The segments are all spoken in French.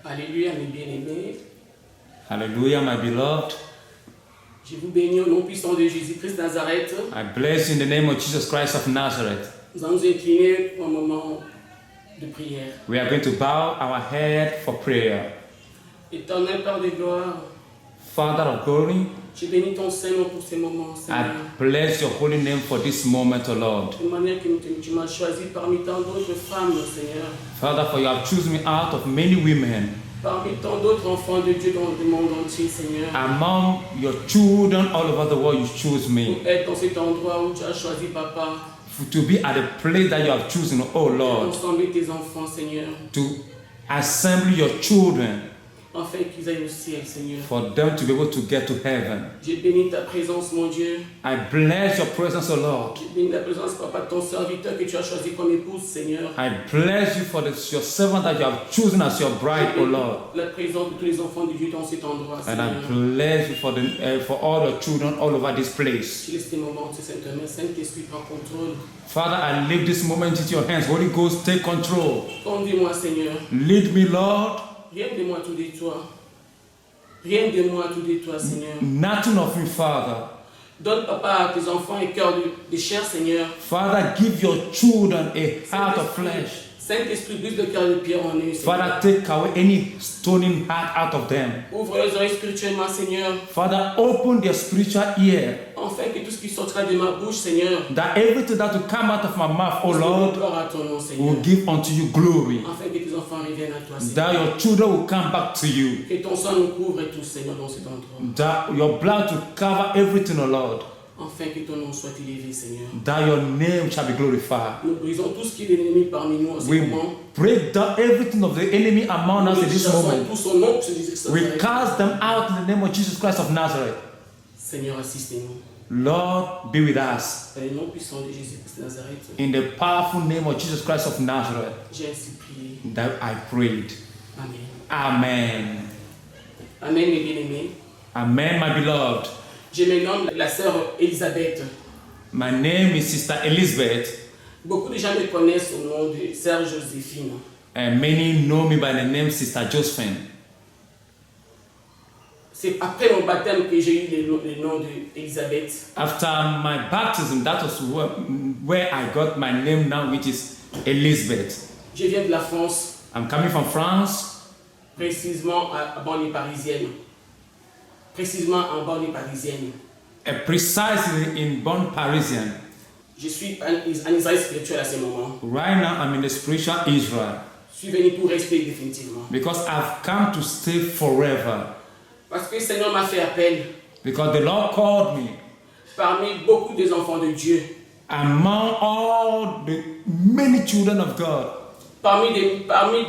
Alléluia, mes bien-aimés. Hallelujah, my beloved. Je vous bénis au nom puissant de Jésus-Christ Nazareth. I bless you in the name of Jesus Christ of Nazareth. Nous allons nous incliner pour un moment de prière. We are going to bow our head for prayer. Éternel Père de gloire, Father of glory, je bénis ton Saint-Nom pour ces moments, Seigneur. I bless your holy name for this moment, O Lord. De manière que tu m'as choisi parmi tant d'autres femmes, Seigneur. Father, for you have chosen me out of many women, Parmi tant d'autres enfants de Dieu dans le monde entier, Seigneur. among your children all over the world, you choose me. Pour être dans cet endroit où tu as choisi, Papa. To be at the place that you have chosen, O Lord. Ensemble tes enfants, Seigneur. To assemble your children, Afin qu'ils aillent au ciel, Seigneur. for them to be able to get to heaven. J'ai béni ta présence, mon Dieu. I bless your presence, O Lord. J'ai béni la présence, Papa, de ton serviteur que tu as choisi comme épouse, Seigneur. I bless you for your servant that you have chosen as your bride, O Lord. La présence de tous les enfants de Dieu dans cet endroit, And Seigneur. I bless you for all the children all over this place. Je laisse ces moments, Saint-Esprit, Saint-Esprit, prends contrôle. Father, I leave this moment into your hands. Holy Ghost, take control. Conduis-moi, Seigneur. Lead me, Lord. Rien de moi, tout de toi. Rien de moi, tout de toi, Seigneur. Nothing of you, Father. Donne, Papa, à tes enfants un cœur de chair, Seigneur. Father, give your children a heart of flesh. Saint-Esprit, brise le cœur de pierre en eux, Seigneur. Father, take away any stoning heart out of them. Ouvre les oreilles spirituellement, Seigneur. Father, open their spiritual ear, Afin que tout ce qui sortira de ma bouche, Seigneur, that everything that will come out of my mouth, O Lord, gloire à ton nom, Seigneur. will give unto you glory. Afin que tes enfants reviennent à toi, Seigneur. That your children will come back to you. Que ton sang nous couvre tous, Seigneur, dans cet endroit. That your blood will cover everything, O Lord. Afin que ton nom soit élevé, Seigneur. That your name shall be glorified. Nous brisons tout ce qui est l'ennemi parmi nous en ce We moment. break down everything of the enemy among us in this moment. Tout son nom, ce Jésus-Christ We Nazareth. cast them out in the name of Jesus Christ of Nazareth. Seigneur, assistez-nous. Lord, be with us. Dans le nom puissant de Jésus-Christ Nazareth, In the powerful name of Jesus Christ of Nazareth, j'ai ainsi prié. that I prayed. Amen. Amen. Amen, mes bien-aimés. Amen, my beloved. Je me nomme la sœur Elisabeth. My name is Sister Elizabeth, Beaucoup de gens me connaissent au nom de sœur Joséphine. and many know me by the name Sister Josephine. C'est après mon baptême que j'ai eu le nom d'Elisabeth. After my baptism, that was where I got my name now, which is Elizabeth. Je viens de la France, I'm coming from France, précisément à banlieue parisienne. Précisément en banlieue parisienne. precisely in Bonn, Parisian. Je suis en Israël spirituel à ce moment. Right now, I'm in the spiritual Israel Je suis venu pour rester définitivement. because I've come to stay forever. Parce que le Seigneur m'a fait appel Because the Lord called me parmi beaucoup des enfants de Dieu. among all the many children of God. Il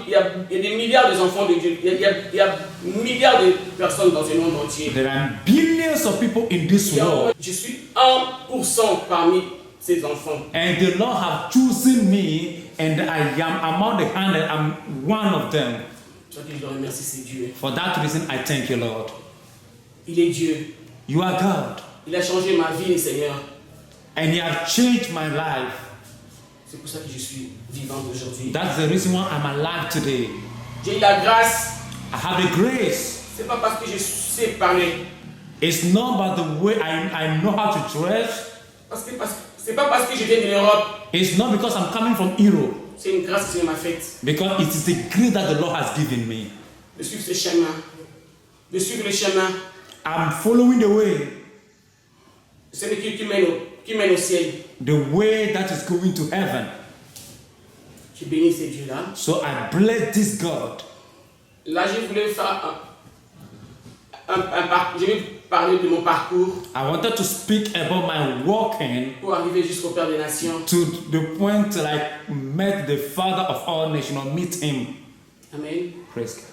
y a des milliards d'enfants de Dieu. Il y a milliards de personnes dans ce monde entier. There are billions of people in this world, Je suis 1% parmi ces enfants. and the Lord have chosen me, and I am among the 100. I'm one of them. Je que je le remercie, c'est Dieu. For that reason, I thank you, Lord. Il est Dieu. You are God, Il a changé ma vie, Seigneur. and you have changed my life. C'est pour ça que je suis vivant aujourd'hui. That's the reason why I'm alive today. J'ai eu la grâce. I have the grace. C'est pas parce que je sais parler. It's not by the way I know how to dress. C'est pas parce que je viens de l'Europe. It's not because I'm coming from Europe. C'est une grâce que Dieu m'a faite. Because it is the grace that the Lord has given me. De suivre ce chemin. De suivre le chemin. I'm following the way. Celui qui mène au ciel. The way that is going to heaven. Je bénis ces dieux-là. So I bless this God. Là, je voulais faire je vais parler de mon parcours I wanted to speak about my walking pour arriver jusqu'au Père des Nations. to the point till I met the Father of all nations, or meet Him. Amen. Praise God.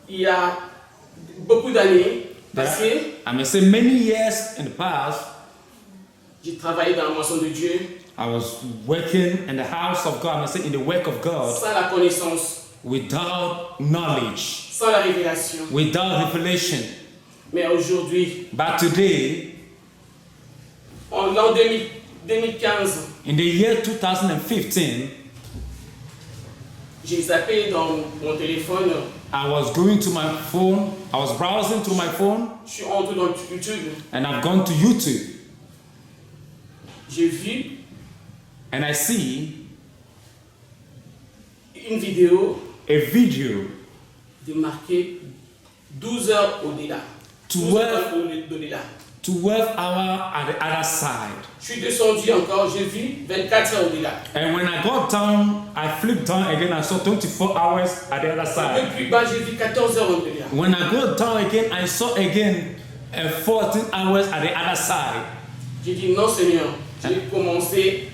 Il y a beaucoup d'années passées, I may say many years in the past, j'ai travaillé dans la moisson de Dieu I was working in the house of God, I may say in the work of God, sans la connaissance, without knowledge, sans la révélation. without revelation. Mais aujourd'hui, But today, en l'an 2015, in the year 2015, J'ai zappé dans mon téléphone. I was going to my phone. I was browsing through my phone. Je suis entré dans YouTube. And I've gone to YouTube. J'ai vu And I see une vidéo a video de marqué 12 heures au-delà. 12 heures au-delà. 12 hours at the other side. Je suis descendu encore, j'ai vu 24 heures au-delà. And when I got down, I flipped down again. I saw 24 hours at the other side. Le plus bas, j'ai vu 14 heures au-delà. When I got down again, I saw again 14 hours at the other side. J'ai dit non Seigneur, j'ai commencé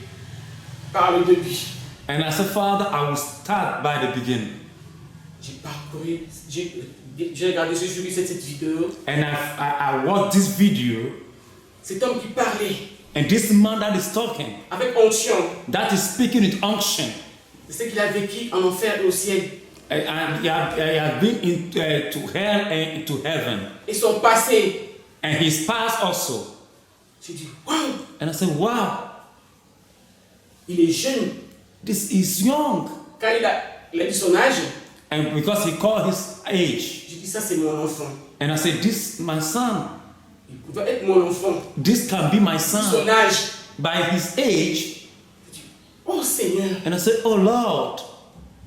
par le début. And I said, Father, I will start by the beginning. J'ai parcouru, j'ai regardé j'ai vu cette vidéo. And I watched this video. Cet homme qui parlait And this man that is talking, avec onction, that is speaking with unction. c'est qu'il a vécu en enfer et au ciel. And he had been to hell and to heaven. Et son passé. And his past also. J'ai dit, wow! And I said, wow. Il est jeune. This is young. Quand il a dit son âge, And because he called his age. j'ai dit, ça c'est mon enfant. And I said, this my son. Il pouvait être mon enfant. This can be my Son son. âge. By his age. J'ai dit, oh Seigneur. And I said, oh Lord.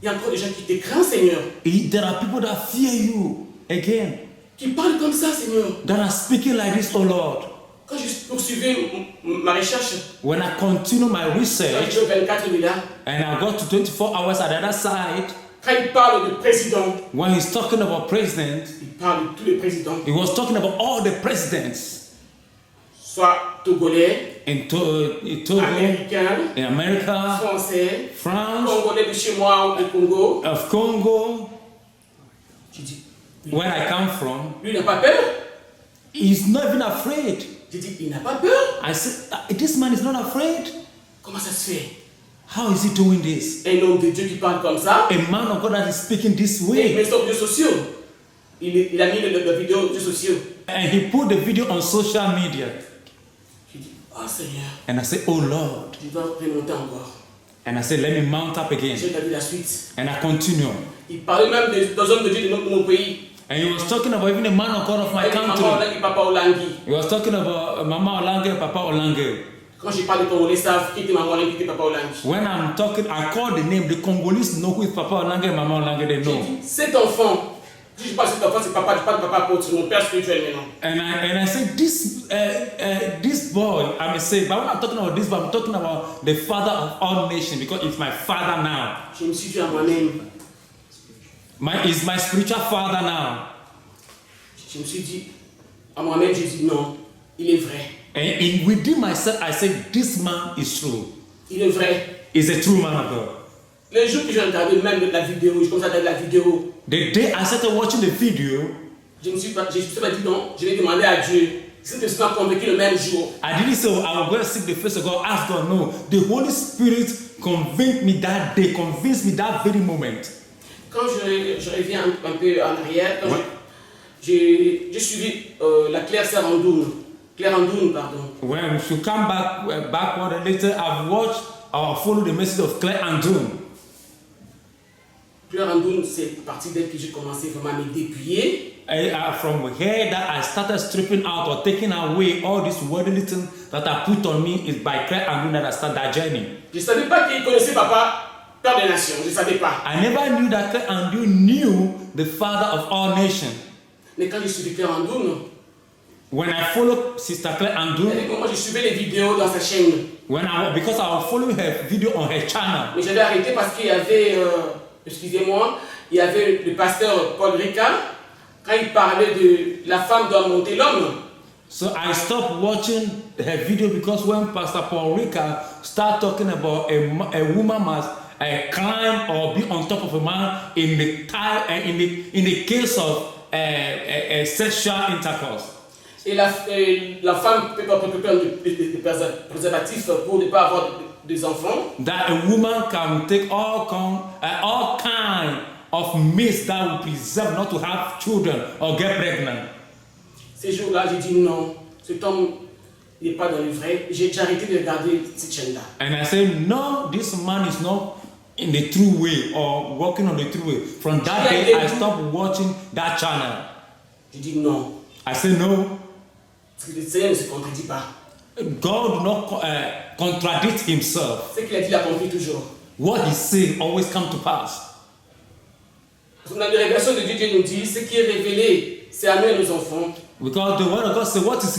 Il y a encore des gens qui te craignent, Seigneur. There are people that fear you again. Qui parlent comme ça, Seigneur. That are speaking like this, oh Lord. Quand je poursuivais ma recherche, When I continue my quand research, je 24 000 là, and I got to 24 hours at the other side, quand il parle de président, when he's talking about president, il parle de tous les présidents, he was talking about all the presidents soit togolais, in Togo, américains, in America, français, France, congolais de chez moi au Congo. of Congo, J'ai dit, where I come from. lui il n'a pas peur. He's not even afraid. J'ai dit, il n'a pas peur. I said, this man is not afraid. Comment ça se fait? How is he doing this? Un homme de Dieu qui parle comme ça. A man of God that is speaking this Et il way. met sur les réseaux sociaux. Il a mis la vidéo sur les réseaux sociaux. And he put the video on social media. J'ai dit, oh Seigneur, And I said, oh Lord. je dois remonter encore. And I said, let me mount up again. J'ai regardé la suite. And I continue. Il parlait même des hommes de Dieu de mon pays. And he was talking about even a man of God of my Avec country. Maman Olangi, Papa Olangi. He was talking about Mama Olange and Papa Olange. Quand je parle de Congolais, savent qui était Maman Olangi, qui était Papa Olangi. When I'm talking, I call the name. The Congolese know who is Papa Olange and Mama Olange. They J'ai know. dit, cet enfant, si je parle de cet enfant, c'est papa, je parle de papa apôtre, c'est mon père spirituel maintenant. And I said, this boy, I may say, but when I'm talking about this boy, I'm talking about the father of all nations because it's my father now. Je me suis dit à moi-même, He's my spiritual father now. je me suis dit à moi-même, j'ai dit non, il est vrai. And within myself, I said, this man is true. Il est vrai. He's a true man of God. Le jour que j'ai regardé même la vidéo, je commençais à regarder la vidéo, The day I started watching the video, je me suis pas dit non, je vais demander à Dieu. Si tu m'as convaincu le même jour, I didn't say, I will go and seek the face of God, ask God. No, the Holy Spirit convinced me that day, convinced me that very moment. quand je reviens un peu en arrière, quand j'ai suivi la Claire Andoun, pardon. When we come backward a little, I've watched or followed the message of Claire Andoun. Claire Andoun, c'est parti dès que j'ai commencé vraiment à me dépouiller. From here that I started stripping out or taking away all this worldly things that I put on me is by Claire Andoun that I started that journey. Je ne savais pas qu'il connaissait papa, Père des Nations. Je ne savais pas. I never knew that Claire Andoun knew the Father of all nations. Mais quand j'ai suivi Claire Andoun, when I followed Sister Claire Andoun, moi je suivais les vidéos dans sa chaîne. Because I was following her video on her channel. Mais j'avais arrêté parce qu'il y avait, excusez-moi, il y avait le pasteur Paul Ricard, quand il parlait de la femme doit monter l'homme. So I stopped watching her video because when Pastor Paul Ricard started talking about a woman must climb or be on top of a man in the case of a sexual intercourse. Et la femme peut prendre des préservatifs pour ne pas avoir des enfants. That a woman can take all kind of means that will preserve not to have children or get pregnant. Ces jours-là, j'ai dit non, cet homme n'est pas dans le vrai. J'ai arrêté de regarder cette chaîne-là. And I said, no, this man is not in the true way or walking on the true way. From that day, I stopped watching that channel. Je dis non. I said no. Parce que le Seigneur ne se contredit pas. God do not contradict himself. Ce qu'il a dit, il accomplit toujours. What he said always come to pass. Dans la révélation de Dieu, Dieu nous dit, ce qui est révélé, c'est à nous et nos enfants. Because the word of God says what is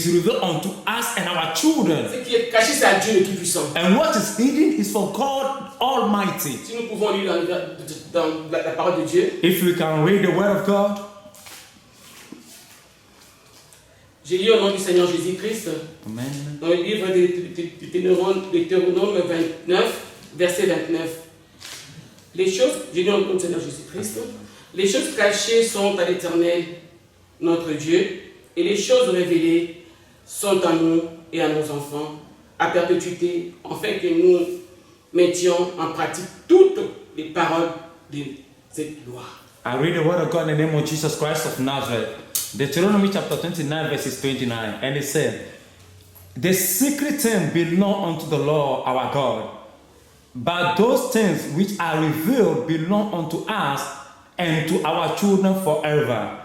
revealed unto us and our children. Ce qui est caché, c'est à Dieu le Tout-Puissant. And what is hidden is for God Almighty. Si nous pouvons lire dans la parole de Dieu. If we can read the word of God. J'ai lu au nom du Seigneur Jésus-Christ. Amen. Dans le livre de Deutéronome 29, verset 29. Les choses, j'ai lu au nom du Seigneur Jésus-Christ. Les choses cachées sont à l'Éternel, notre Dieu, et les choses révélées sont à nous et à nos enfants, à perpétuité, afin que nous mettions en pratique toutes les paroles de cette loi. I read the word of God in the name of Jesus Christ of Nazareth. Deuteronomy chapter 29 verses 29, and it said, the secret things belong unto the Lord our God, but those things which are revealed belong unto us and to our children forever,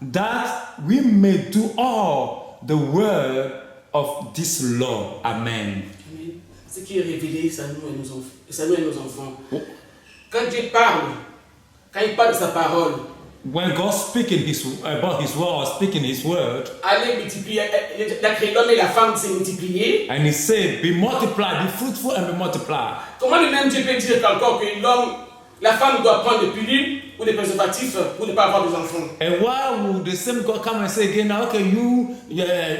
that we may do all the word of this law. Amen. Amen. Ce qui est révélé, c'est à nous et nos enfants. Quand Dieu parle, quand il parle de sa parole, when God speaking about his word or speaking his word, allez multiplier, il a créé l'homme et la femme de se multiplier. And he said, be multiplied, be fruitful and be multiplied. Comment le même Dieu peut dire encore que l'homme, la femme doit prendre des pilules ou des préservatifs pour ne pas avoir des enfants? And why would the same God come and say again, okay, you,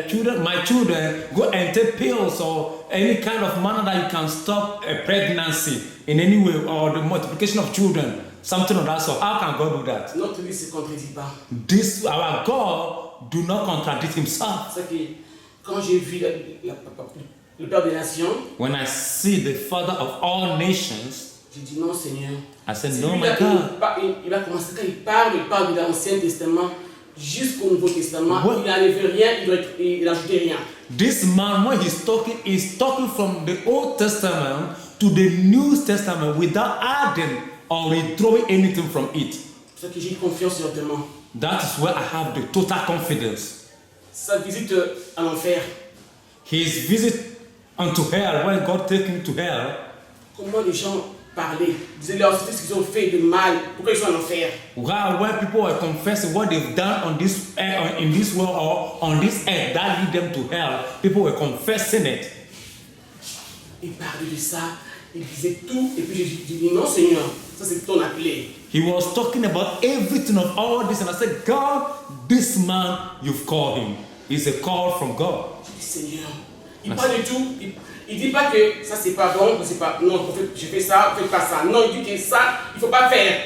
children, my children, go and take pills or any kind of manner that you can stop a pregnancy in any way or the multiplication of children? Something of that sort. How can God do that? Notre Dieu ne se contredit pas. This, our God, do not contradict himself. C'est que quand j'ai vu le Père des Nations, when I see the Father of all nations, j'ai dit non, Seigneur. I said, no, my God. Il va commencer quand il parle de l'Ancien Testament jusqu'au Nouveau Testament. Il n'enlève rien, il n'ajoute rien. This man, when he's talking from the Old Testament to the New Testament without adding or withdrawing anything from it. C'est que j'ai confiance directement. That is where I have the total confidence. Sa visite à l'enfer. His visit unto hell, when God took him to hell. Comment les gens parlaient, disaient leur ce qu'ils ont fait de mal, pourquoi ils sont en enfer? When people were confessing what they've done on this in this world or on this earth that lead them to hell, people were confessing it. Ils parlaient de ça, ils disaient tout, et puis j'ai dit non, Seigneur. Ça, c'est ton appelé. He was talking about everything of all this, and I said, God, this man, you've called him. It's a call from God. J'ai dit, Seigneur, il parle de tout. Il dit pas que ça c'est pas bon, c'est pas non, je fais ça, fais pas ça. Non, il dit que ça, il faut pas faire.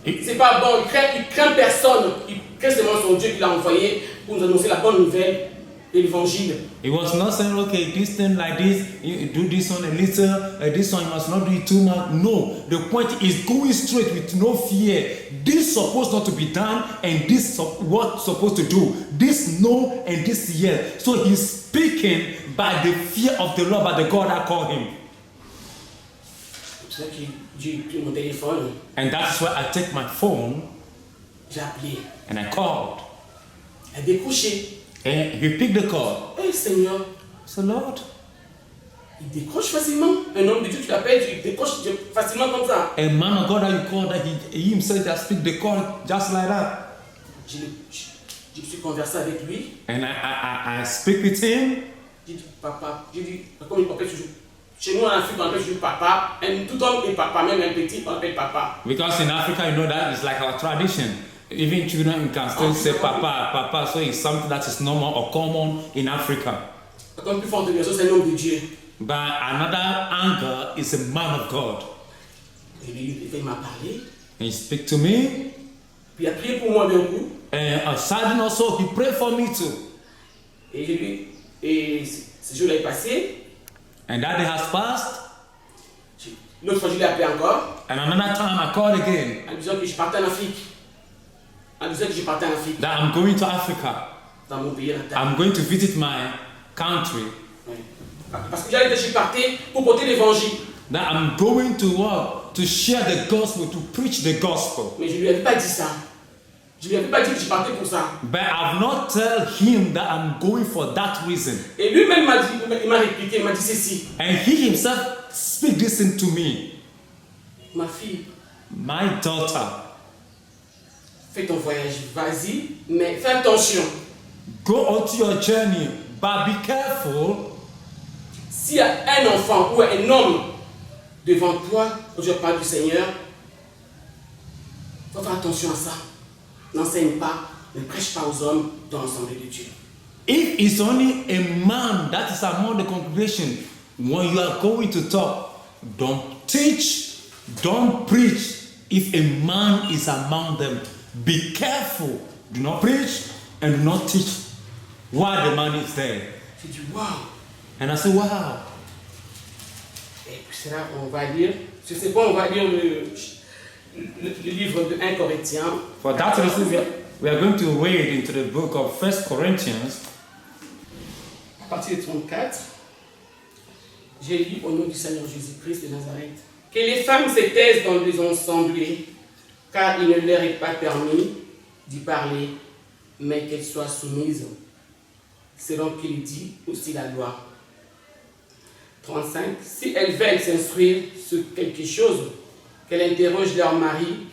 C'est pas bon. Il craint personne. Il craint seulement son Dieu qui l'a envoyé pour nous annoncer la bonne nouvelle. L'évangile. He was not saying, okay, this thing like this, you do this one a little, this one you must not do it too much. No, the point is going straight with no fear. This supposed not to be done, and this what supposed to do. This no, and this yes. So he's speaking by the fear of the Lord, by the God that called him. C'est ça que j'ai pris mon téléphone. And that's why I take my phone. J'ai appelé. And I called. Elle a décroché. And he picked the call. Hey Seigneur. So Lord. Il décroche facilement. Un homme de Dieu, tu l'appelles, il décroche facilement comme ça. A man of God that you call, that he himself just picked the call just like that. Je suis conversé avec lui. And I speak with him. J'ai dit papa. J'ai dit comme il m'appelle toujours. Chez nous en Afrique, on appelle toujours papa. Et tout homme est papa, même un petit, on appelle papa. Because in Africa, you know that is like our tradition. Even children can still say papa, papa, so it's something that is normal or common in Africa. Comme plus forte raison, c'est un homme de Dieu. But another angle is a man of God. Et il m'a parlé. And he speak to me. Puis il a prié pour moi d'un coup. And suddenly also he prayed for me too. Et ce jour-là est passé. And that day has passed. L'autre fois, je l'ai appelé encore. And another time I called again. En disant que je partais en Afrique. That I'm going to Africa. Dans mon pays natal. I'm going to visit my country. Parce que je partais pour porter l'évangile. that I'm going to what? To share the gospel, to preach the gospel. Mais je lui avais pas dit ça. Je lui avais pas dit que je partais pour ça. But I've not told him that I'm going for that reason. Et lui-même m'a dit, il m'a répliqué, il m'a dit ceci. And he himself speak this into me. Ma fille, My daughter, fais ton voyage, vas-y, mais fais attention. go on to your journey, but be careful. S'il y a un enfant ou un homme devant toi, quand je parle du Seigneur, faut faire attention à ça. N'enseigne pas, ne prêche pas aux hommes dans l'assemblée de Dieu. If it's only a man that is among the congregation, when you are going to talk, don't teach, don't preach. If a man is among them, be careful. Do not preach and do not teach while the man is there. J'ai dit, waouh! And I said, wow. Et puis c'est là on va lire, je sais pas, on va lire le livre de 1 Corinthiens. For that reason, we are going to wade into the book of 1 Corinthians. À partir de 34, j'ai lu au nom du Seigneur Jésus-Christ de Nazareth. Que les femmes se taisent dans les assemblées, car il ne leur est pas permis d'y parler, mais qu'elles soient soumises, selon qu'il dit aussi la loi. 35. Si elles veulent s'instruire sur quelque chose, qu'elles interrogent leur mari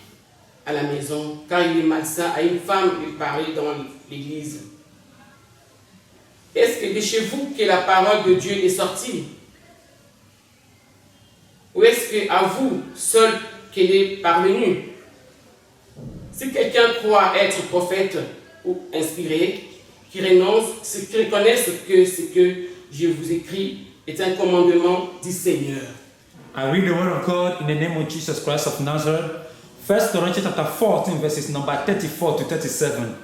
à la maison, car il est malsain à une femme de parler dans l'église. Est-ce que de chez vous que la parole de Dieu est sortie? Ou est-ce qu'à vous seul qu'elle est parvenue? Si quelqu'un croit être prophète ou inspiré, qui reconnaisse que ce que je vous écris est un commandement du Seigneur. I read the word of God in the name of Jesus Christ of Nazareth. 1 Corinthians chapter 14, verses number 34 to 37.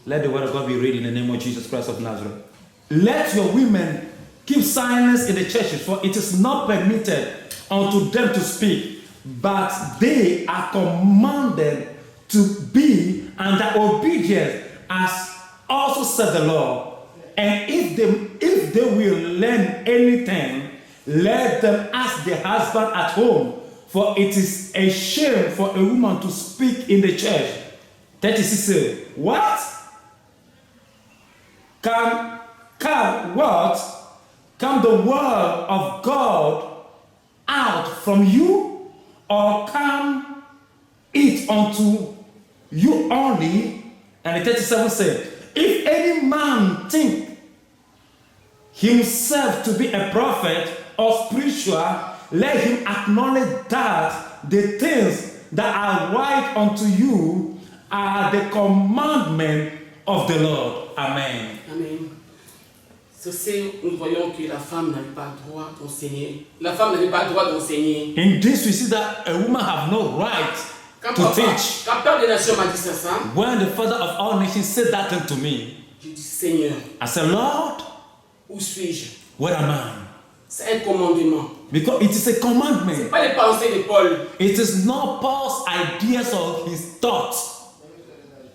Let the word of God be read in the name of Jesus Christ of Nazareth. Let your women keep silence in the churches, for it is not permitted unto them to speak, but they are commanded to be under obedience, as also said the Lord. And if they will learn anything, let them ask their husband at home, for it is a shame for a woman to speak in the church. 36 says, what? Can the word of God out from you, or come it unto you only? And the 37 said, if any man think himself to be a prophet or spiritual, let him acknowledge that the things that are right unto you are the commandment of the Lord. Amen. Amen. Ceci, nous voyons que la femme n'avait pas droit d'enseigner. La femme n'avait pas droit d'enseigner. In this, we see that a woman have no right to teach. Quand Père des Nations m'a dit ça, When the Father of all nations said that unto me, j'ai dit, Seigneur, I said, Lord, où suis-je? where am I? C'est un commandement. Because it is a Ce n'est commandment. pas les pensées de Paul. It is not Paul's ideas or his thoughts.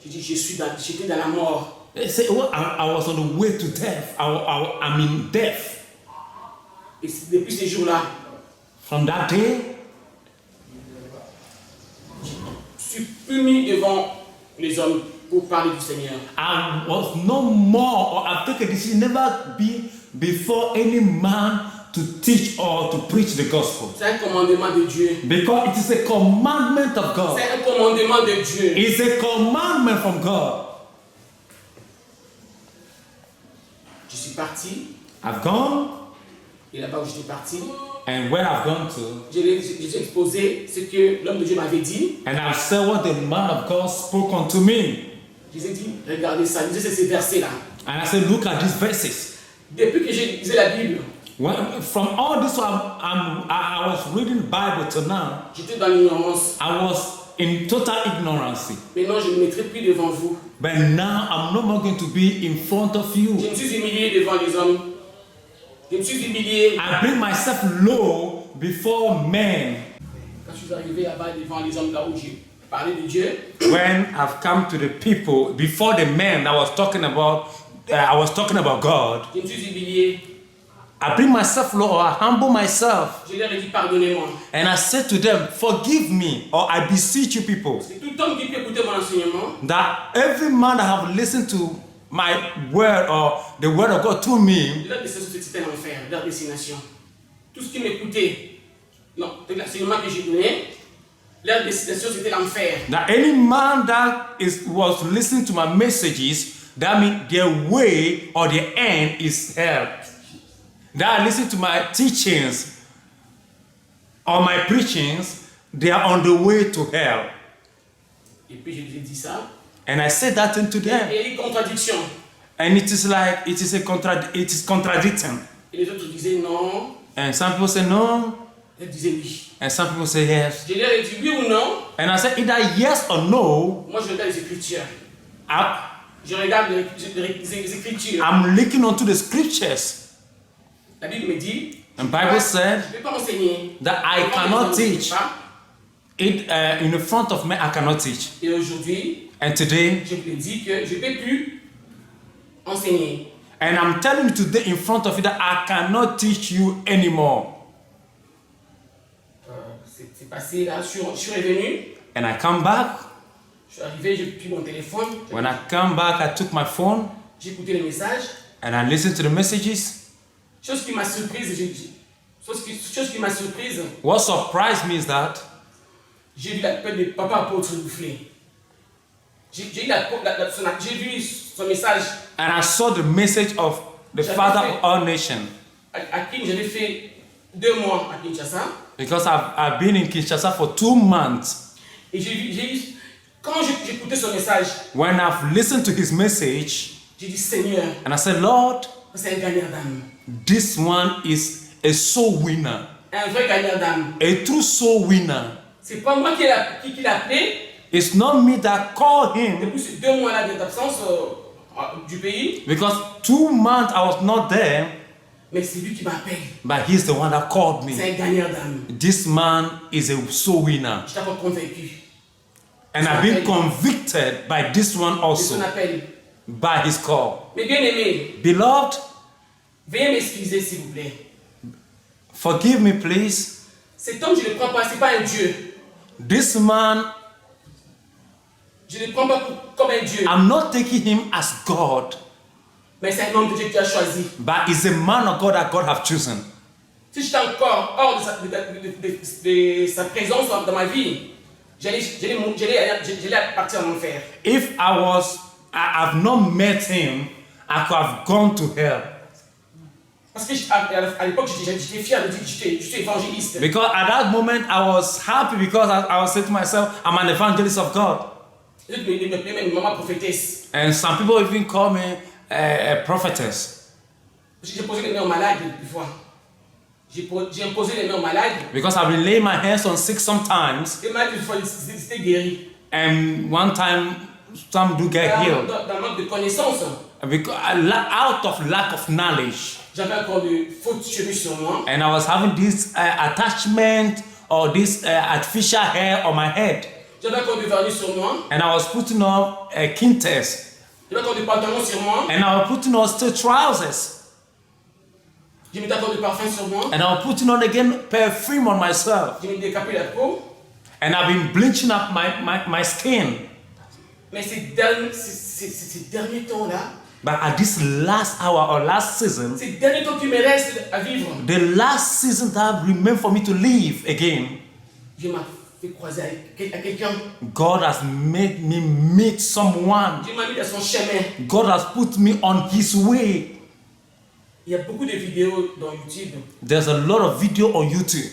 J'ai dit, j'étais dans la mort. They say, well, I was on the way to death. I'm in death. Et depuis ces jours-là, From that day, je suis plus mis devant les hommes pour parler du Seigneur. I was no more, or I take a decision never be before any man to teach or to preach the gospel. C'est un commandement de Dieu. Because it is a commandment of God. C'est un commandement de Dieu. It's a commandment from God. Je suis parti, I've gone, et là-bas où j'étais parti, and where I've gone to, j'ai exposé ce que l'homme de Dieu m'avait dit. and I've said what the man of God spoke unto me. Je lui ai dit, regardez ça, lisez ces versets-là. And I said, look at these verses. Depuis que j'ai lisé la Bible, From all this, I was reading Bible till now. j'étais dans l'ignorance. I was in total ignorance. Maintenant, je ne me mettrai plus devant vous. But now I'm no more going to be in front of you. Je me suis humilié devant les hommes. Je me suis humilié. I bring myself low before men. Quand je suis arrivé là-bas devant les hommes, là où j'ai parlé de Dieu, When I've come to the people, before the men I was talking about God, je me suis humilié. I bring myself low or I humble myself. Je leur ai dit pardonnez-moi. And I said to them, forgive me, or I beseech you people, C'est tout homme qui peut écouter mon enseignement. that every man that have listened to my word or the word of God to me, Leur destination c'était l'enfer, leur destination. Tout ce qui m'écoutait, non, l'enseignement que j'ai donné, leur destination c'était l'enfer. that any man that was listening to my messages, that means their way or their end is hell. That listen to my teachings or my preachings, they are on the way to hell. Et puis je lui ai dit ça. And I said that into Et them. il y a eu contradiction. And it is like it is contradicting. Et les autres disaient non. And some people say no, Ils disaient oui. and some people say yes. Je leur ai dit oui ou non. And I said either yes or no. Moi je regarde les Écritures. I, Je regarde les Écritures. I'm looking onto the scriptures. La Bible me dit. And Bible said Je ne peux pas enseigner. that I cannot teach it in the front of me. I cannot teach. Et aujourd'hui, And today, je vous dis que je ne peux plus enseigner. and I'm telling you today in front of you that I cannot teach you anymore. C'est passé là, je suis revenu. And I come back. Je suis arrivé, j'ai pris mon téléphone. When I come back, I took my phone J'ai écouté les messages. and I listened to the messages. Chose qui m'a surprise, chose qui m'a surprise, What surprised me is that j'ai vu l'appel de Papa Apôtre Boufflé. J'ai vu son message and I saw the message of the Father of all nations. à qui j'avais fait 2 mois à Kinshasa. Because I've been in Kinshasa for 2 months. Et quand j'écoutais son message, When I've listened to his message, j'ai dit Seigneur, and I said, Lord, c'est un gagnant d'âme. this one is a soul winner. Un vrai gagnant d'âme. A true soul winner. C'est pas moi qui l'ai appelé. It's not me that called him, Depuis ces 2 mois-là d'absence du pays, because 2 months I was not there, mais c'est lui qui m'appelle. but he's the one that called me. C'est un gagnant d'âme. This man is a soul winner. Je t'ai convaincu And I've been convicted by this one de also, son appel. by his call. Mais bien aimé, Beloved, veuillez m'excuser s'il vous plaît. forgive me please. Cet homme, je ne le prends pas, c'est pas un Dieu. This man, Je ne le prends pas comme un Dieu. I'm not taking him as God, Mais c'est un homme de Dieu que tu as choisi. but he's a man of God that God have chosen. Si j'étais encore hors de sa présence dans ma vie, j'allais partir en enfer. If I've not met him, I could have gone to hell. Parce que à l'époque, j'étais fier de dire que j'étais évangéliste. Because at that moment, I was happy because I was saying to myself, I'm an evangelist of God. Les autres m'appelaient même maman prophétesse. And some people even call me a prophetess. Parce que j'ai posé les mains aux malades une fois. J'ai imposé les mains aux malades. Because I've been laying my hands on sick sometimes. Les malades, une fois, ils étaient guéris. And one time, some do get healed. Dans le manque de connaissances, Because out of lack of knowledge. j'avais encore de fausses cheveux sur moi. And I was having this attachment or this artificial hair on my head. J'avais encore du vernis sur moi. And I was putting on quintes. J'avais encore du pantalon sur moi. And I was putting on still trousers. J'ai mis encore du parfum sur moi. And I was putting on again perfume on myself. J'ai mis décapé la peau. And I've been bleaching up my skin. Mais ces derniers temps-là, But at this last hour or last season, ces derniers temps qui me restent à vivre, the last season that remained for me to live again, Dieu m'a fait croiser à quelqu'un. God has made me meet someone. Dieu m'a mis dans son chemin. God has put me on his way. Il y a beaucoup de vidéos dans YouTube, There's a lot of video on YouTube,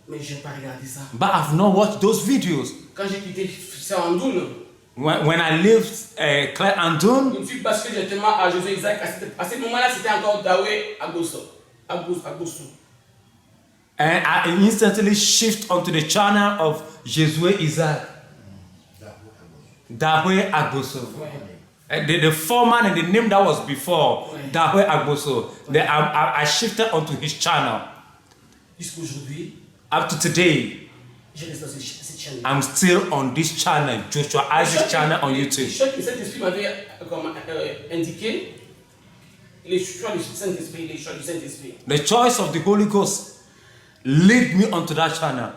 mais je n'ai pas regardé ça. but I've not watched those videos. Quand j'ai quitté Sarandoun, When I left Claire Andoun, je me suis basculé directement à Josué Isaac. À ce moment-là, c'était encore Dawé Agosso. and I instantly shift onto the channel of Jesue Isaac. Dahwe Agboso. Ouais. The foreman and the name that was before, Ouais. Dahwe Agboso. Then I shifted onto his channel. Jusqu'aujourd'hui, Up to today, je reste dans cette chaîne. I'm still on this channel, Joshua Isaac channel on YouTube. Chaque que cet esprit m'avait indiqué, les choix du Saint-Esprit, les choix du Saint-Esprit. The choice of the Holy Ghost lead me onto that channel.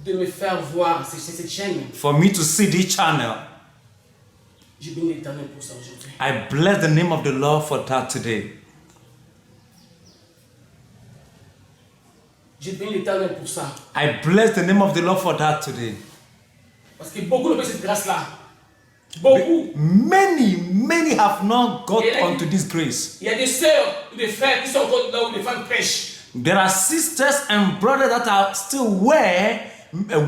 De me faire voir cette chaîne. For me to see this channel. Je bénis l'Éternel pour ça aujourd'hui. I bless the name of the Lord for that today. Je bénis l'Éternel pour ça. I bless the name of the Lord for that today. Parce que beaucoup n'ont pas cette grâce-là. Beaucoup. Many have not got onto this grace. Il y a des sœurs ou des frères qui sont encore là où les femmes prêchent. There are sisters and brothers that are still where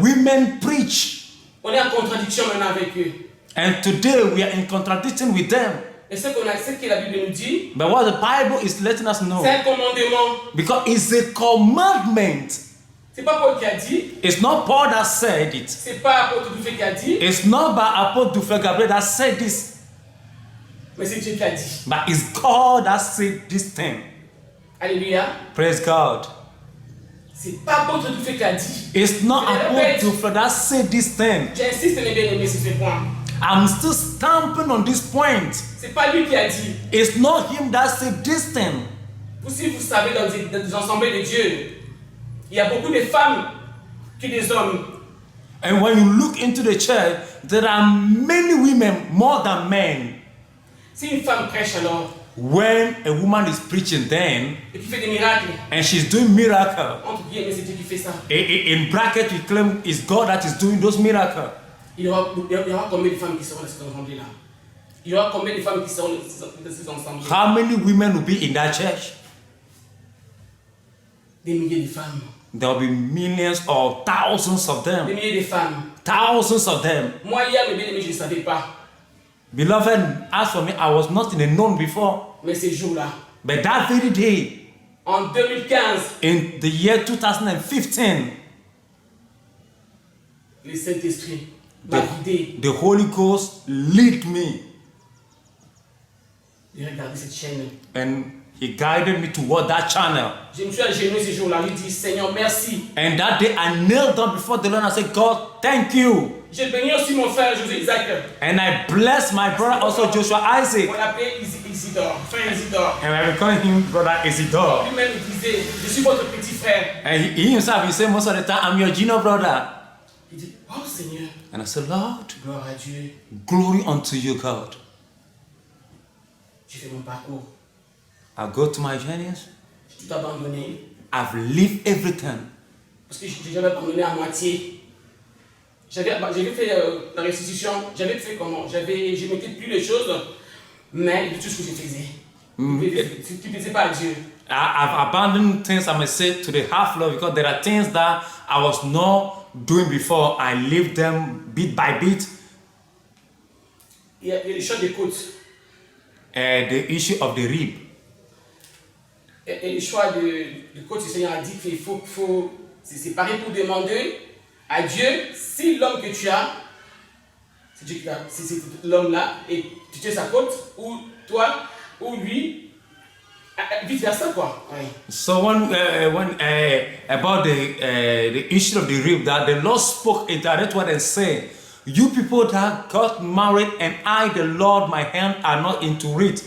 women preach. On est en contradiction maintenant avec eux. And today we are in contradiction with them. Et ce que la Bible nous dit, But what the Bible is letting us know, c'est un commandement. because it's a commandment. C'est pas Paul qui a dit, It's not Paul that said it. c'est pas Apôtre Dufay qui a dit, It's not by Apostle Dufay Gabriel that said this. mais c'est Dieu qui a dit. But it's God that said this thing. Alléluia. Praise God. C'est pas Apôtre Dufay qui a dit. It's not Je le répète. Apostle Dufay that said this thing. J'insiste, mes bien-aimés, sur ce point. I'm still stamping on this point. C'est pas lui qui a dit. It's not him that said this thing. Vous, si vous savez, dans des assemblées de Dieu, il y a beaucoup de femmes que des hommes. And when you look into the church, there are many women more than men. Si une femme prêche alors, When a woman is preaching then, et qui fait des miracles, and she's doing miracle, entre guillemets, c'est Dieu qui fait ça. in bracket we claim it's God that is doing those miracles. Il y aura combien de femmes qui seront dans cette assemblée-là? Il y aura combien de femmes qui seront dans ces ensembles? How many women will be in that church? Des milliers de femmes. There will be millions or thousands of Des them. milliers de femmes. Thousands of them. Moi, hier, mes bien-aimés, je ne savais pas. Beloved, as for me, I was not in the known before. Mais ces jours-là, But that very day, en 2015, in the year 2015, le Saint-Esprit m'a guidé the Holy Ghost lead me. de regarder cette chaîne. And he guided me toward that channel. Je me suis agenouillé ce jour-là. Je dis, Seigneur, merci. And that day I knelt down before the Lord and I said, God, thank you. J'ai béni aussi mon frère José Isaac. And I blessed my brother also Joshua Isaac. On l'appelait Isidore, frère Isidore. And I call him brother Isidore. Lui-même il disait, je suis votre petit frère. And he himself, he said most of the time, I'm your junior brother. Il dit, oh Seigneur, And I said, Lord, gloire à Dieu. glory unto you, God. J'ai fait mon parcours. I go to my journeys. J'ai tout abandonné. I've lived everything. Parce que j'avais abandonné à moitié. J'avais fait la restitution. J'avais fait comment? Je mettais plus les choses, mais tout ce que je faisais. Tu ne faisais pas à Dieu. I've abandoned things I may say to the half love because there are things that I was not doing before. I lived them bit by bit. Il y a les choses des côtes. The issue of the rib. Et le choix de côte, le Seigneur a dit qu'il faut se séparer pour demander à Dieu si l'homme que tu as, c'est Dieu qui t'a, c'est l'homme-là, et tu tiens sa côte, ou toi, ou lui, vice versa quoi. Oui. So when about the issue of the rib, that the Lord spoke a direct word and said, "You people that got married and I, the Lord, my hand are not into it.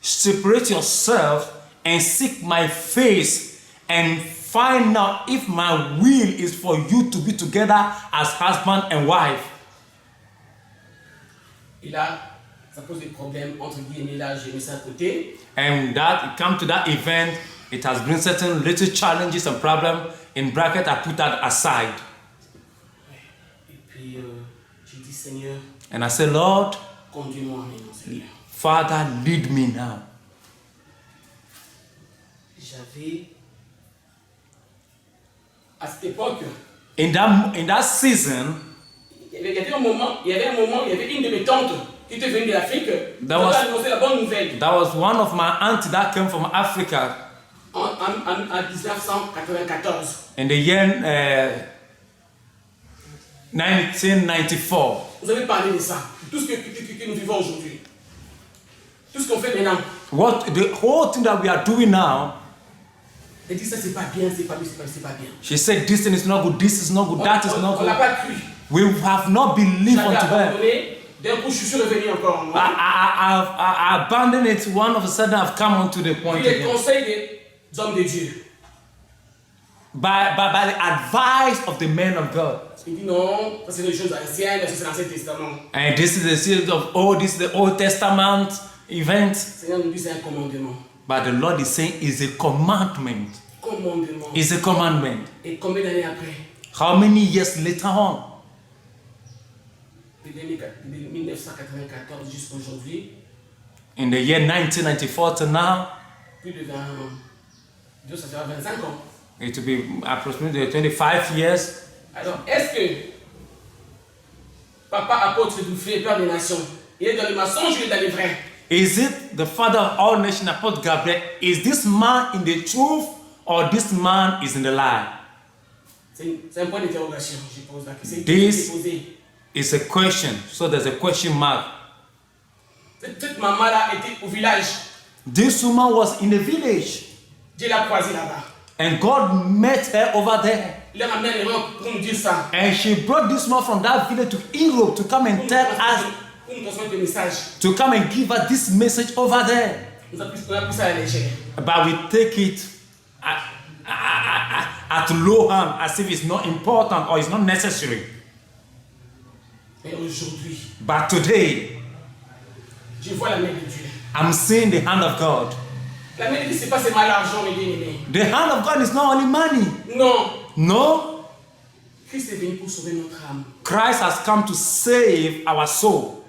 Separate yourself and seek my face and find out if my will is for you to be together as husband and wife." Et là, ça pose des problèmes entre guillemets. Là, j'ai mis ça à côté. And that it come to that event, it has been certain little challenges and problems. In bracket, I put that aside. Et puis, j'ai dit Seigneur, And I said, Lord, conduis-moi maintenant, Seigneur. Father, lead me now. J'avais, à cette époque, In that season, il y avait un moment, il y avait une de mes tantes qui était venue de l'Afrique. Qui That was- a annoncé la bonne nouvelle that was one of my aunts that came from Africa en 1994. in the year 1994. Vous avez parlé de ça, tout ce que nous vivons aujourd'hui, tout ce qu'on fait maintenant. The whole thing that we are doing now, Elle dit ça c'est pas bien, c'est pas bien, c'est pas bien. she said, this thing is not good, this is not good, that is not On l'a good. pas cru. We have not believed J'avais unto her. abandonné D'un coup, je suis revenu encore en moi. I abandoned it. One of a sudden, I've come on to the point Puis les again. conseils des hommes de Dieu. By the advice of the men of God. Il dit non, ça c'est des choses anciennes, ça c'est l'Ancien Testament. And this is the series of this is the Old Testament event. Le Seigneur nous dit c'est un commandement. But the Lord is saying it's a commandment. Commandement. It's a commandment. Et combien d'années après? How many years later on? De 1994 jusqu'à aujourd'hui, In the year 1994 to now, plus de 20 ans. Dieu, ça fera 25 ans. it will be approximately 25 years. Alors, est-ce que Papa apôtre du fait peur des nations, il est dans les mensonges ou il est dans les vrais? Is it the father of all nations, Apostle Gabriel? Is this man in the truth or this man is in the lie? C'est un point d'interrogation, je pose la question. This- C'est posé. It's a question. So there's a question mark. Cette maman-là était au village. This woman was in the village Dieu l'a croisée là-bas. and God met her over there. Il a ramené un erreur pour nous dire ça. And she brought this man from that village to Europe to come and tell us, Pour nous transmettre le message. to come and give us this message over there. On a pris ça à la légère. But we take it at low hand as if it's not important or it's not necessary. Mais aujourd'hui, But today, je vois la main de Dieu. I'm seeing the hand of God. La main de Dieu, c'est pas seulement l'argent, mes bien-aimés. The hand of God is not only money. Non. No, Christ est venu pour sauver notre âme. Christ has come to save our soul.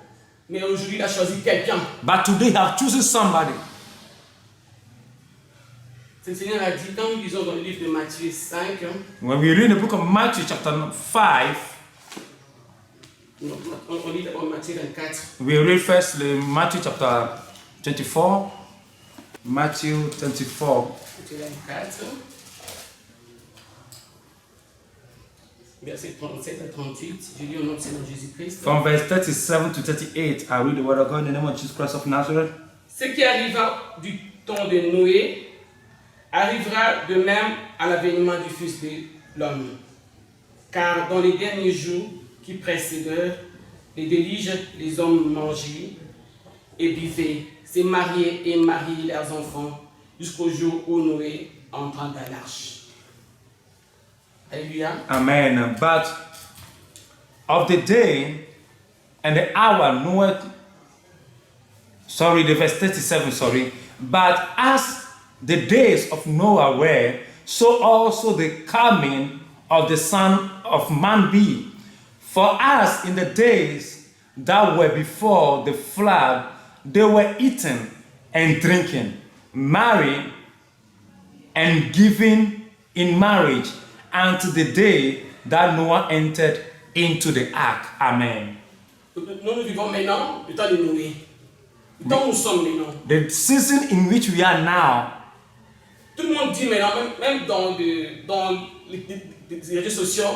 Mais aujourd'hui, il a choisi quelqu'un. But today, he has chosen somebody. Le Seigneur a dit, quand nous lisons dans le livre de Matthieu 5, When we read the book of Matthew, chapter 5, on lit d'abord Matthieu 24. we read first Matthew chapter 24. Matthew 24. Matthieu 24. Verset 37 à 38. Je lis au nom du Seigneur Jésus-Christ. From verse 37 to 38, I read the word of God in the name of Jesus Christ of Nazareth. Ce qui arriva du temps de Noé arrivera de même à l'avènement du Fils de l'homme. Car dans les derniers jours qui précédèrent les déluges, les hommes mangeaient et buvaient, se mariaient et mariaient leurs enfants jusqu'au jour où Noé entra dans l'arche. Alléluia. Amen. But of the day and the hour knoweth, the verse 37, But as the days of Noah were, so also the coming of the Son of Man be. For as in the days that were before the flood, they were eating and drinking, marrying and giving in marriage, until the day that Noah entered into the ark. Amen. Nous vivons maintenant le temps de Noé. Le temps où nous sommes maintenant. The season in which we are now, Tout le monde dit maintenant, même dans les réseaux sociaux,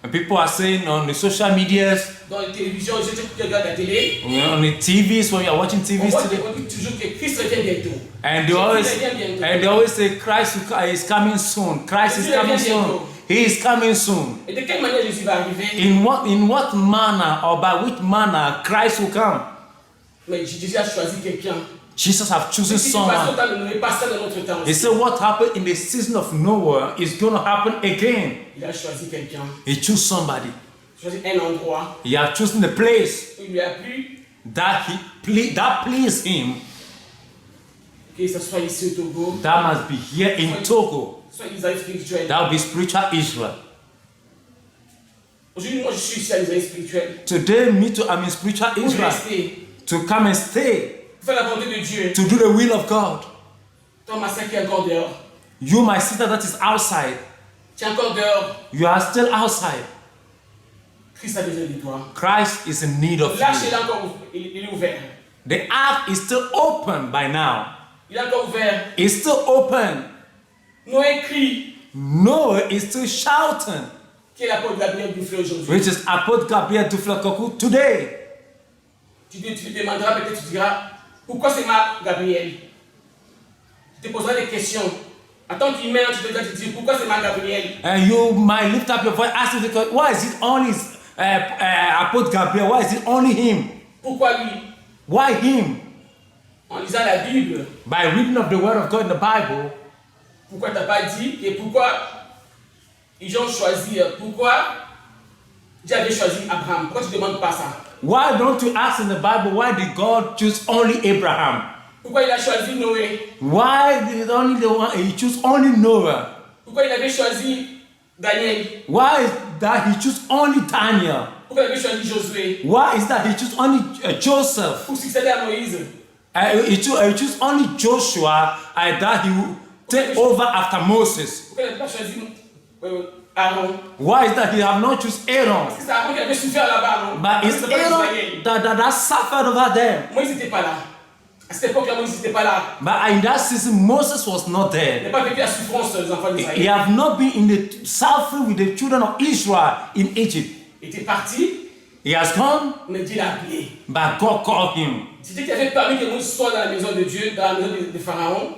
and people are saying on the social medias, dans les télévisions, je sais que tu regardes la télé, on the TVs, when you are watching on TVs voit today, on dit toujours que Christ revient bientôt. and they always say Christ is coming soon. Christ is coming soon. He is coming soon. Et de quelle manière Jésus va arriver? In what manner or by which manner Christ will come? Mais Jésus a choisi quelqu'un. Jesus have chosen Si tu passes someone. au temps de Noé, passe ça dans notre temps He aussi. said what happened in the season of Noah is going to happen again. Il a choisi quelqu'un. He chose somebody. Il a choisi un endroit He has chosen the place où il lui a plu that pleased him. que ce soit ici au Togo, That must be here in Togo. soit Israël spirituel. That will be spiritual Israel. Aujourd'hui, moi je suis ici à l'Israël spirituel. Today, me too, I'm in spiritual Pour Israel. rester, To come and stay, pour faire la volonté de Dieu. to do the will of God. Toi, ma sœur qui est encore dehors. You, my sister, that is outside, Tu es encore dehors. you are still outside. Christ a besoin de toi. Christ is in need of L'arche est you. encore il est ouvert. The ark is still open by now. Il est encore ouvert. It's still open. Noé crie. Noah is still shouting, Qui est l'apôtre Gabriel Boufflé aujourd'hui? which is Apostle Gabriel Duflakoku today. Tu te demanderas, peut-être tu diras, pourquoi c'est ma Gabriel? Tu te poseras des questions. En tant qu'humain, tu te dis, pourquoi c'est ma Gabriel? And you might lift up your voice, asking the question, why is it only Apostle Gabriel? Why is it only him? Pourquoi lui? Why him? En lisant la Bible, By reading of the word of God in the Bible, pourquoi t'as pas dit et pourquoi ils ont choisi, pourquoi Dieu avait choisi Abraham? Pourquoi tu ne demandes pas ça? why don't you ask in the Bible, why did God choose only Abraham? Pourquoi il a choisi Noé? Why did only the one he choose only Noah? Pourquoi il avait choisi Daniel? Why is that he choose only Daniel? Pourquoi il avait choisi Josué? Why is that he choose only Joseph? Pour succéder à Moïse? He choose only Joshua and that he will take over after Moses. Pourquoi il n'avait pas choisi Aaron? Why is that he have not choose Aaron? C'est Aaron qui avait souffert là-bas, non? But it's C'est pas Aaron Israël. that suffered over there. Moïse n'était pas là. À cette époque-là, Moïse n'était pas là. But in that season, Moses was not Il there. n'a pas vécu la souffrance des enfants He d'Israël. have not been in the suffering with the children of Israel in Egypt. Il était parti, He has gone, mais Dieu l'a appelé. but God called him. C'est Dieu qui avait permis que Moïse soit dans la maison de Dieu, dans la maison de Pharaon.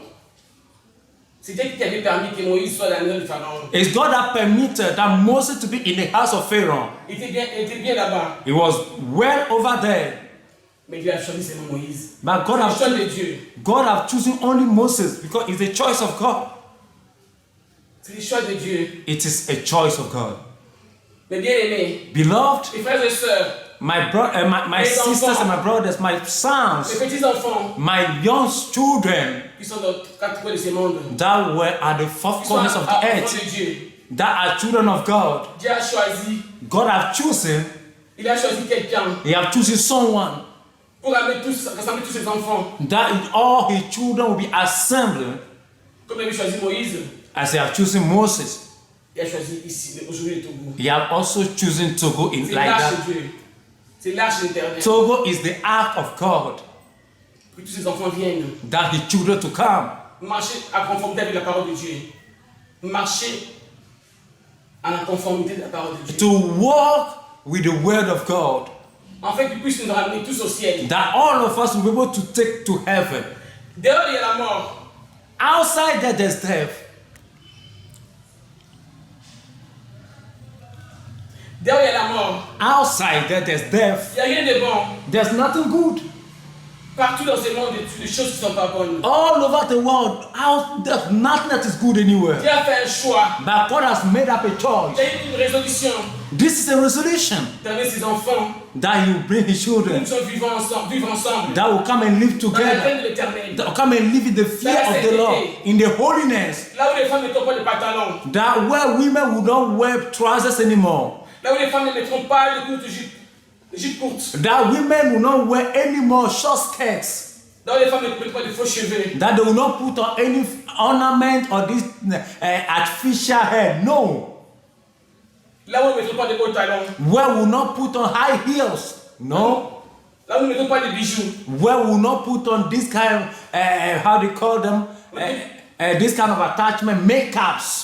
C'est Dieu qui avait permis que Moïse soit dans la maison de Pharaon. It's God that permitted that Moses to be in the house of Pharaoh. Il était bien là-bas. He was well over there. Mais Dieu a choisi seulement Moïse. But God C'est le have, choix de Dieu. God have chosen only Moses because it's a choice of God. C'est le choix de Dieu. It is a choice of God. Mais bien aimé, Beloved, mes frères et sœurs, my sisters and my brothers, my mes sons, petits-enfants my young children qui sont dans quatre coins de ce monde, that were at the four qui sont corners of the enfants earth, de Dieu, that are children of God. Dieu a choisi, God have chosen, il a choisi quelqu'un He have chosen someone pour rassembler tous ses enfants. that all His children will be assembled Comme il avait choisi Moïse, as He have chosen Moses. il a choisi ici, aujourd'hui le Togo. He have also chosen Togo in C'est like l'arche that. de Dieu. C'est l'arche de l'Éternel. Togo is the ark of God, Que tous ses enfants viennent. that His children to come. Marcher à conformité avec la parole de Dieu. Marcher à la conformité de la parole de Dieu. To walk with the word of God, En fait, qu'il puisse nous ramener tous au ciel. that all of us will be able to take to heaven. Dehors, il y a la mort. Outside there, there's death. Dehors, il y a la mort. Outside there, there's death. Il n'y a rien de bon. There's nothing good. Partout dans ce monde, il y a des choses qui ne sont pas bonnes. All over the world, there's nothing that is good anywhere. Dieu a fait un choix. But God has made up a Il choice. a eu une résolution This is a resolution d'amener ses enfants. that He will bring His Nous children, sommes vivre ensemble. that will come and live Dans la together, crainte de l'éternel. that will come and live in the fear of the Lord, in the holiness, Là où les femmes ne mettront pas de pantalon. that where women will not wear trousers anymore, Là où les femmes ne mettront pas de courtes jupes courtes. that women will not wear any more short skirts, Là où les femmes ne mettront pas de faux cheveux. that they will not put on any ornament or this artificial hair. No. Là où ils ne mettront pas de hauts talons. Where we will not put on high heels. No. Là où ils ne mettront pas de bijoux. Where we will not put on this kind of, how do you call them? This kind of attachment, makeups.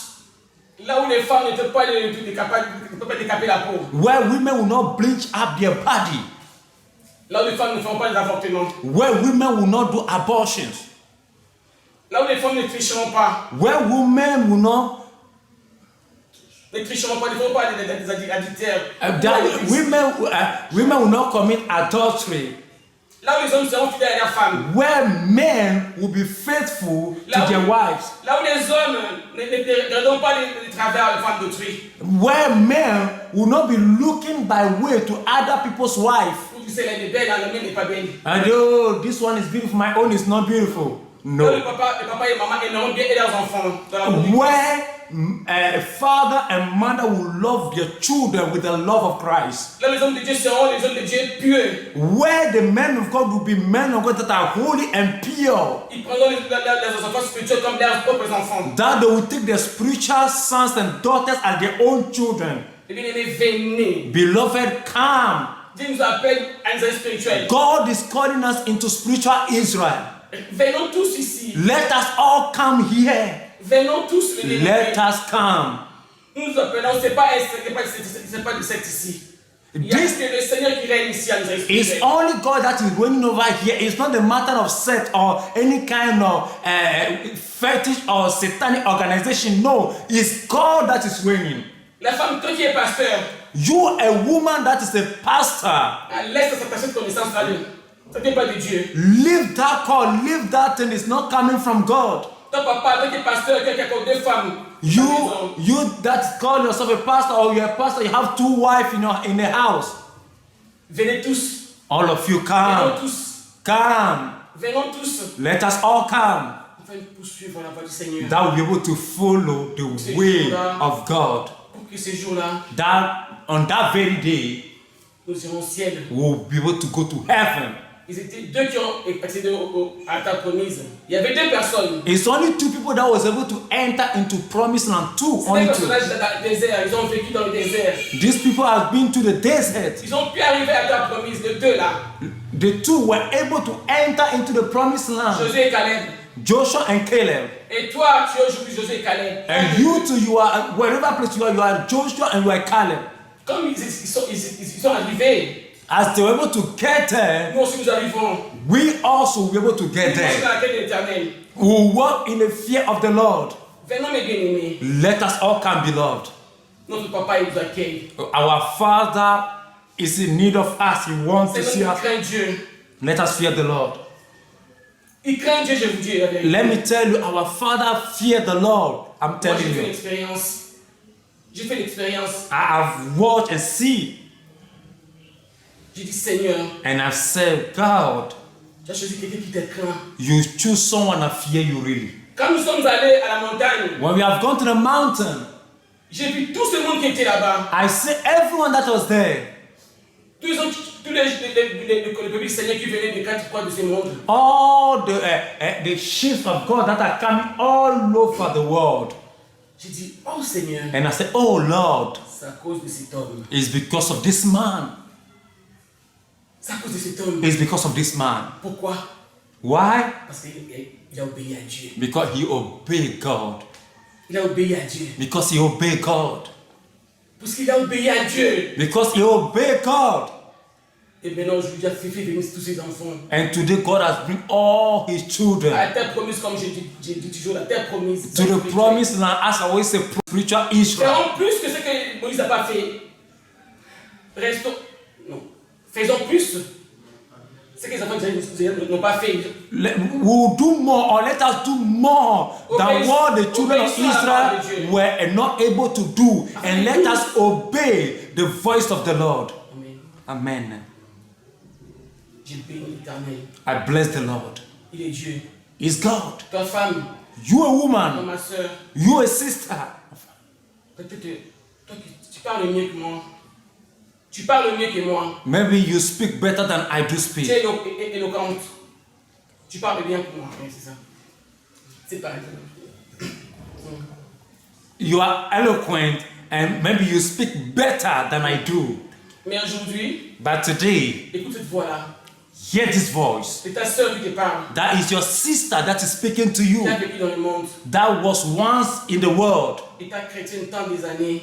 Là où les femmes ne peuvent pas décaper la peau. Where women will not bleach up their body. Là où les femmes ne font pas des avortements. Where women will not do abortions. Là où les femmes ne tricheront pas. Where women will not, Ne tricheront pas, ne feront pas des adultères. women will not commit adultery. Là où les hommes seront fidèles à leurs femmes. Where men will be faithful to their wives. Là où les hommes ne regardent pas les travers les femmes d'autrui. Where men will not be looking by way to other people's wives. Pour dire elle est belle, la mienne n'est pas belle. And oh, this one is beautiful, my own is not beautiful. Là où No. le papa et maman aimeront bien aider leurs enfants. Dans la bonne Where a father and mother will love their children with the love of Christ. Là, les hommes de Dieu seront les hommes de Dieu pieux. Where the men of God will be men of God that are holy and pure. Ils prendront les enfants spirituels comme leurs propres enfants. That they will take their spiritual sons and daughters as their own children. Et bien aimés, venez. Beloved, come. Dieu nous appelle à une vie spirituelle. God is calling us into spiritual Israel. Venons tous ici. Let us all come here. Venons tous le Let us come. Nous nous appelons, c'est pas de secte ici. Il y a This que le Seigneur qui règne ici à nous It's only God that is reigning over here. It's not a matter of sect or any kind of fetish or satanic organization. No, it's God that is reigning. La femme, toi qui es pasteur, You, a woman that is a pastor, laisse cette connaissance à Dieu. Ça ne vient pas de Dieu. leave that call, leave that thing. It's not coming from God. Ton papa, toi qui es pasteur, qui a encore 2 femmes. You that call yourself a pastor or you're a pastor, you have 2 wives in the house. Venez tous. All of you Venons come. tous. Come. Venons tous. Let us all come. Afin de poursuivre la voie du Seigneur. That will be able to follow the way of God. Pour que ces jours-là, That on that very day, nous irons au ciel. we'll be able to go to heaven. Ils étaient 2 qui ont accédé à ta promise. Il y avait 2 personnes. It's only 2 people that was able to enter into promised land. 2, Ces only 2. personnages dans le désert, ils ont vécu dans le désert. These people have been to the desert. Ils ont pu arriver à ta promise, de 2 là. The 2 were able to enter into the promised land. Josué et Caleb. Joshua and Caleb. Et toi, tu es aujourd'hui Josué et Caleb. And you too, you are, wherever place you are Joshua and you are Caleb. Comme ils sont arrivés, As they were able to get there, nous aussi nous arrivons. we also will be able to get Nous sommes there. dans la crainte de l'Éternel. We will walk in the fear of the Lord. Venons mes bien-aimés. Let us all come, beloved. Notre papa, il nous accueille. Our Father is in need of us. He wants to C'est see notre us. qui craint Dieu. Let us fear the Lord. Il craint Dieu, je vous dis la vérité. Let me tell you, our Father fear the Lord. I'm Moi, telling j'ai fait you. l'expérience. J'ai fait l'expérience. I have watched and see, J'ai dit, Seigneur, and I've said, God, tu as choisi quelqu'un qui te craint. you choose someone that fear you really. Quand nous sommes allés à la montagne, When we have gone to the mountain, j'ai vu tout ce monde qui était là-bas. I see everyone that was there. Tous les publics Seigneur qui venaient des 4 coins de ce monde. All the ships of God that are coming all over the world. J'ai dit, oh Seigneur, And I said, oh Lord, c'est à cause de cet homme. it's because of this man. C'est à cause de cet homme. It's because of this man. Pourquoi? Why? Parce qu'il a obéi à Dieu. Because he obeyed God. Il a obéi à Dieu. Because he obeyed God. Parce qu'il a obéi à Dieu. Because he obeyed God. Et maintenant, je lui ai fait venir tous ses enfants. And today God has brought all his children À la terre promise, comme j'ai dit toujours, la terre promise. to the promised land, as I always say, spiritual Israel. Faisons plus que ce que Moïse n'a pas fait. Restons. Non. Faisons plus. Ce que les enfants d'Israël n'ont pas fait. We'll do more, or let us do more than what the children of Israel were not able to do. And let us obey the voice of the Lord. Amen. Amen. J'ai béni l'Éternel. I bless the Lord. Il est Dieu. He's God. Ta femme, You a toi, woman. ma soeur, You a sister. peut-être toi tu parles mieux que moi. Tu parles mieux que moi. Maybe you speak better than I do Tu speak. es éloquente. Tu parles bien que moi. Oui, c'est ça. C'est pareil. You are eloquent and maybe you speak better than I do. Mais aujourd'hui, But today, écoute cette voix-là. hear this voice. C'est ta soeur qui te parle. That is your sister that is speaking to Tu you. as vécu dans le monde. That was once in the world, Et ta chrétienne tant des années.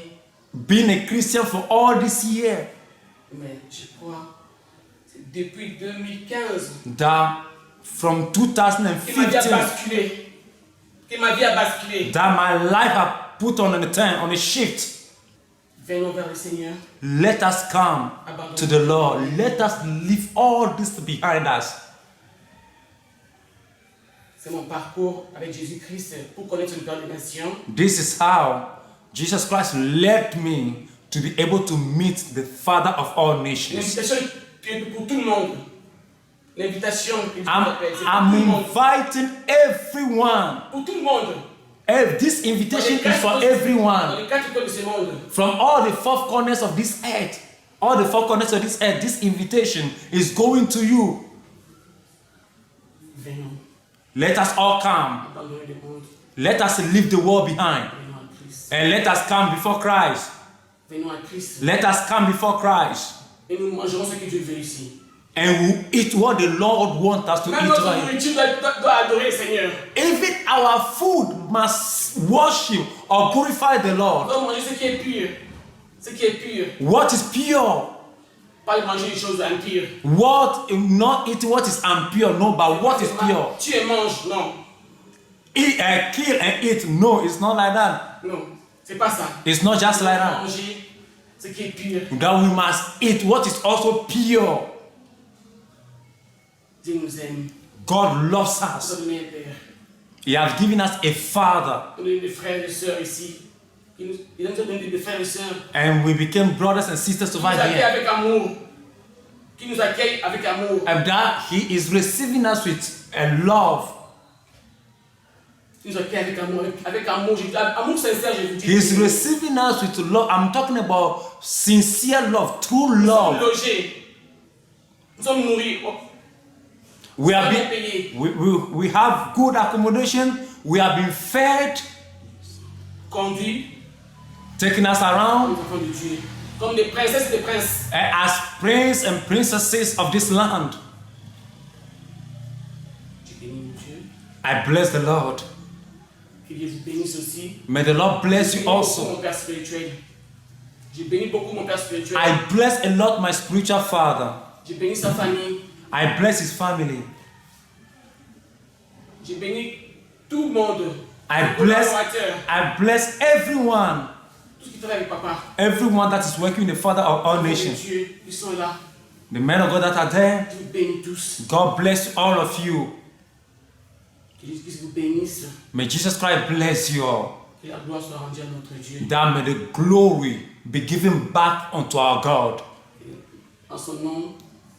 being a Christian for all this year. Mais je crois, c'est depuis 2015 That from que ma vie a 2015, basculé. Que ma vie a basculé. that my life had put on a shift. Venons vers le Seigneur. Let us come to the Lord. Let us leave all this behind us. C'est mon parcours avec Jésus-Christ pour connaître le Père des Nations. This is how Jesus Christ led me to be able to meet the Father of all nations. L'invitation est pour tout le monde. L'invitation est pour I'm tout le monde. inviting everyone. Pour tout le monde. This invitation Dans les is for Dans everyone. les 4 coins de ce monde. From all the 4 corners of this earth. All the 4 corners of this earth, this invitation is going to you. Venons. Let us all come. Abandonner le monde. Let us leave the world behind. Venons à Christ. And let us come before Christ. Venons à Christ. Let us come before Christ. Et nous mangerons ce que Dieu veut ici. And we eat what the Lord wants us to Même eat. notre Right? nourriture doit adorer le Seigneur. Even our food must worship or glorify the Nous Lord. devons manger ce qui est pur. Ce qui est pur. What is pure? Pas manger des choses impures. What not eat what is impure? No, but what is pure? Tu et manges, non. Eat, kill and eat? No, it's not like that. Non. C'est pas ça. It's not just like that. Manger ce qui est pur. That we must eat what is also pure. Dieu nous aime. God loves Il nous a us. donné un Père. He has given us a Father. Il nous a donné des frères et des sœurs ici. Il nous a donné des frères et sœurs. And we became brothers and sisters Qui nous over accueillent here. avec amour. Qui nous accueillent avec amour. And that He is receiving us with a love. Qui nous accueillent avec amour. Avec amour. Amour sincère, je vous dis. He is receiving us with love. I'm talking about sincere love, true Nous sommes love. logés. Nous sommes nourris. We have Bien been, payés. we have good accommodation. We have been fed, Conduits. taking us around Comme des enfants de Dieu. Comme des princesses et des princes. as princes and princesses of this land. Je bénis mon Dieu. I bless the Lord. Que Dieu vous bénisse aussi. May the Lord bless Je you bénis beaucoup also. mon Père spirituel. Je bénis beaucoup mon Père spirituel. I bless a lot my spiritual father. Je bénis sa famille. I bless his family. Je bénis tout le monde. I Les bless, collaborateurs. I bless everyone, Tout ce qui travaille avec papa. everyone that is working in the Father of all Les nations. Dieu, ils sont là. The men of God that are there, Je vous bénis tous. God bless all of you. Que Jésus puisse vous bénisse. May Jesus Christ bless you all. Que la gloire soit rendue à notre Dieu. That may the glory be given back unto our God. En son nom,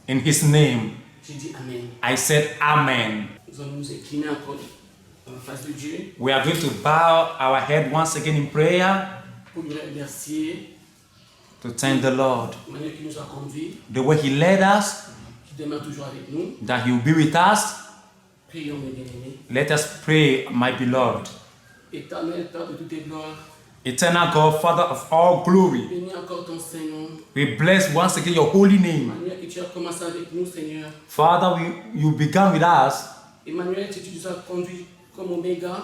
In his name, j'ai dit Amen. I said Amen. Nous allons nous incliner encore en face de Dieu We are going to bow our head once again in prayer pour lui remercier to thank the Lord. de la manière qu'il nous a conduits, The way he led us, qui demeure toujours avec nous. that he will be with us. Prions, mes bien-aimés. Let us pray, my beloved. Éternel Père de toutes les gloires, Eternal God, Father of all glory, bénis encore ton Saint-Nom. we bless once again your holy La name. manière que tu as commencé avec nous, Seigneur. Father, you began with us. Emmanuel, tu nous as conduits comme Oméga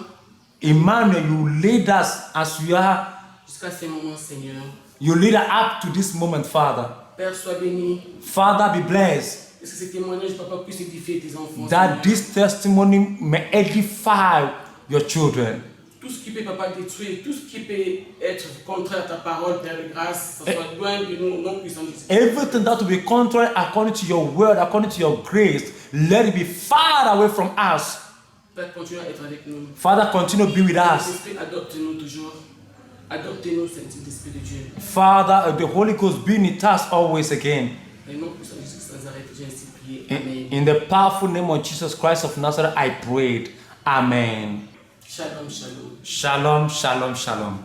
Emmanuel, you lead us as you are. jusqu'à ce moment, Seigneur. You lead us up to this moment, Father. Père, sois béni. Father, be blessed. Et que ces témoignages, Papa, puissent édifier tes enfants. That Seigneur. this testimony may edify your children. Tout ce qui peut, Papa, détruire, tout ce qui peut être contraire à ta parole, Père de grâce, ça soit loin de nous, au nom puissant de Jésus. Everything that will be contrary according to your word, according to your grace, let it be far away from us. Père, continue à être avec nous. Father, continue to be with us. Saint-Esprit, adopte-nous toujours. Adoptez-nous, Saint-Esprit de Dieu. Father, the Holy Ghost be with us always again. Au nom puissant de Jésus de Nazareth, j'ai ainsi prié. In, Amen. in the powerful name of Jesus Christ of Nazareth, I prayed. Amen. Shalom, shalom. Shalom, shalom, shalom.